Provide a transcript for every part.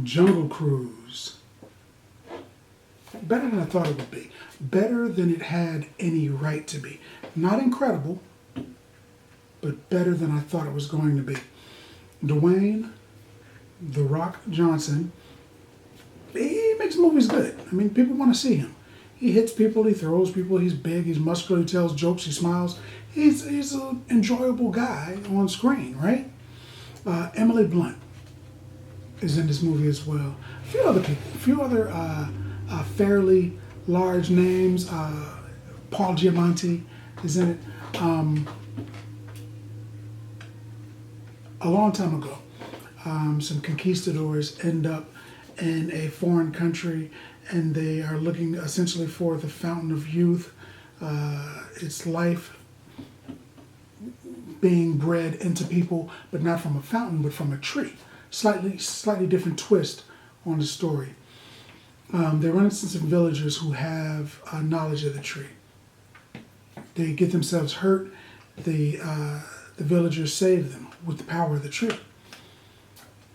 Jungle Cruise. Better than I thought it would be. Better than it had any right to be. Not incredible, but better than I thought it was going to be. Dwayne "The Rock" Johnson, he makes movies good. I mean, people want to see him. He hits people, he throws people, he's big, he's muscular, he tells jokes, he smiles. He's an enjoyable guy on screen, right? Emily Blunt is in this movie as well. A few other people, a few other fairly large names. Paul Giamatti is in it. A long time ago, some conquistadors end up in a foreign country and they are looking essentially for the fountain of youth. It's life being bred into people, but not from a fountain, but from a tree. Slightly different twist on the story. They run into some villagers who have knowledge of the tree. They get themselves hurt. The villagers save them with the power of the tree.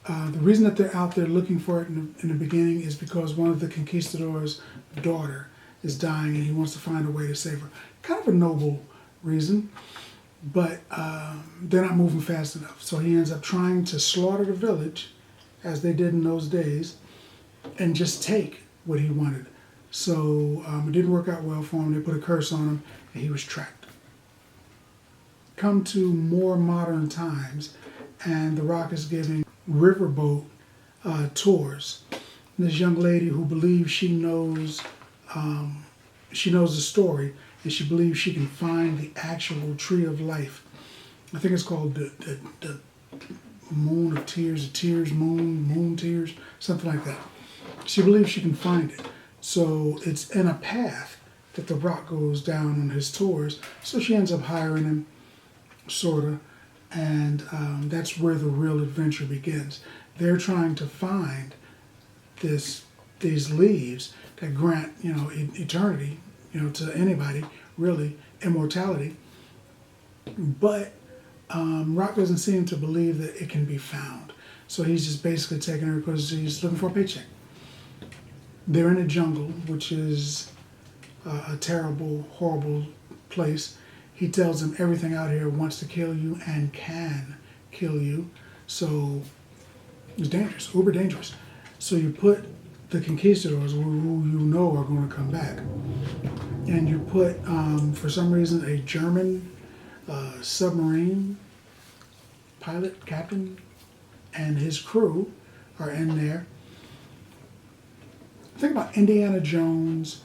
The reason that they're out there looking for it in the beginning is because one of the conquistadors' daughter is dying and he wants to find a way to save her. Kind of a noble reason, but they're not moving fast enough. So he ends up trying to slaughter the village, as they did in those days, and just take what he wanted. So it didn't work out well for him. They put a curse on him and he was trapped. Come to more modern times, and The Rock is giving riverboat tours. And this young lady who believes she knows the story, and she believes she can find the actual tree of life. I think it's called the Moon of Tears, Moon Tears, something like that. She believes she can find it. So it's in a path that The Rock goes down on his tours. So she ends up hiring him, sorta, and that's where the real adventure begins. They're trying to find these leaves that grant, eternity, to anybody, really, immortality. But Rock doesn't seem to believe that it can be found. So he's just basically taking her because he's looking for a paycheck. They're in a jungle, which is a terrible, horrible place. He tells them everything out here wants to kill you and can kill you. So it's dangerous, uber dangerous. So you put the conquistadors, who you know are going to come back, and you put, for some reason, a German submarine pilot, captain, and his crew are in there. Think about Indiana Jones,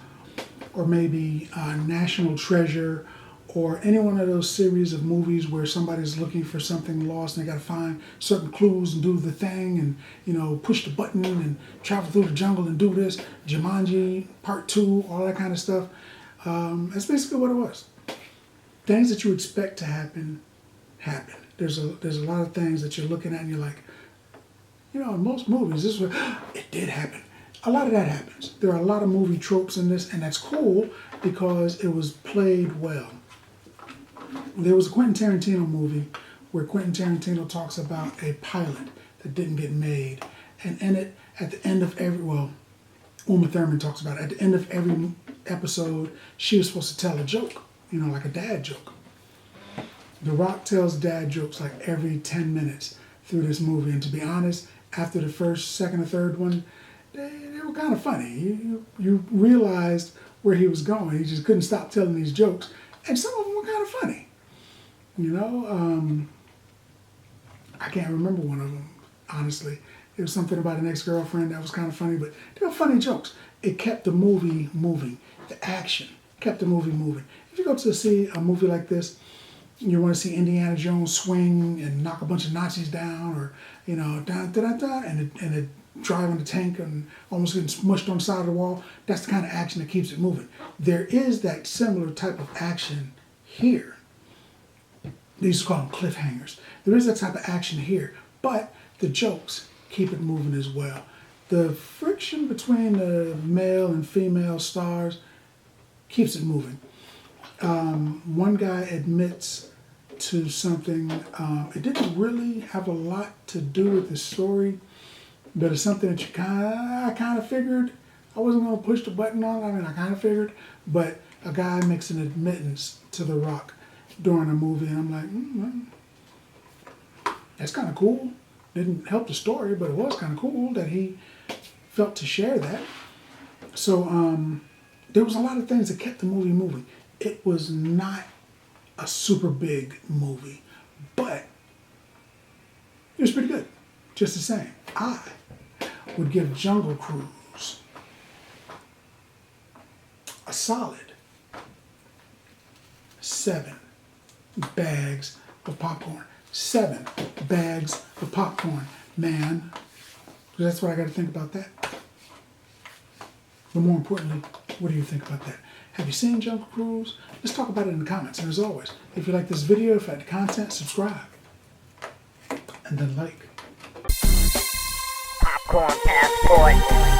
or maybe National Treasure, or any one of those series of movies where somebody's looking for something lost and they got to find certain clues and do the thing and, push the button and travel through the jungle and do this. Jumanji, Part 2, all that kind of stuff. That's basically what it was. Things that you expect to happen. There's a lot of things that you're looking at and you're like, in most movies, this is what, it did happen. A lot of that happens. There are a lot of movie tropes in this, and that's cool because it was played well. There was a Quentin Tarantino movie where Quentin Tarantino talks about a pilot that didn't get made. And in it, at the end of Uma Thurman talks about it. At the end of every episode, she was supposed to tell a joke, like a dad joke. The Rock tells dad jokes like every 10 minutes through this movie. And to be honest, after the first, second, or third one, they were kind of funny. You realized where he was going. He just couldn't stop telling these jokes. And some of them were kind of funny. I can't remember one of them, honestly. It was something about an ex-girlfriend that was kind of funny, but they were funny jokes. It kept the movie moving. The action kept the movie moving. If you go to see a movie like this, you want to see Indiana Jones swing and knock a bunch of Nazis down, or, and it drive on the tank and almost getting smushed on the side of the wall. That's the kind of action that keeps it moving. There is that similar type of action here. They used to call them cliffhangers. There is that type of action here, but the jokes keep it moving as well. The friction between the male and female stars keeps it moving. One guy admits to something. It didn't really have a lot to do with the story, but it's something that I kind of figured. I wasn't going to push the button on. I mean, I kind of figured, but a guy makes an admittance to The Rock during a movie, and I'm like, that's kind of cool. Didn't help the story, but it was kind of cool that he felt to share that. So there was a lot of things that kept the movie moving. It was not a super big movie, but it was pretty good, just the same. I would give Jungle Cruise a solid 7 bags of popcorn. 7 bags of popcorn, man. That's what I got to think about that. But more importantly, what do you think about that? Have you seen Jungle Cruise? Let's talk about it in the comments. And as always, if you like this video, if you like the content, subscribe. And then like. Popcorn Passport.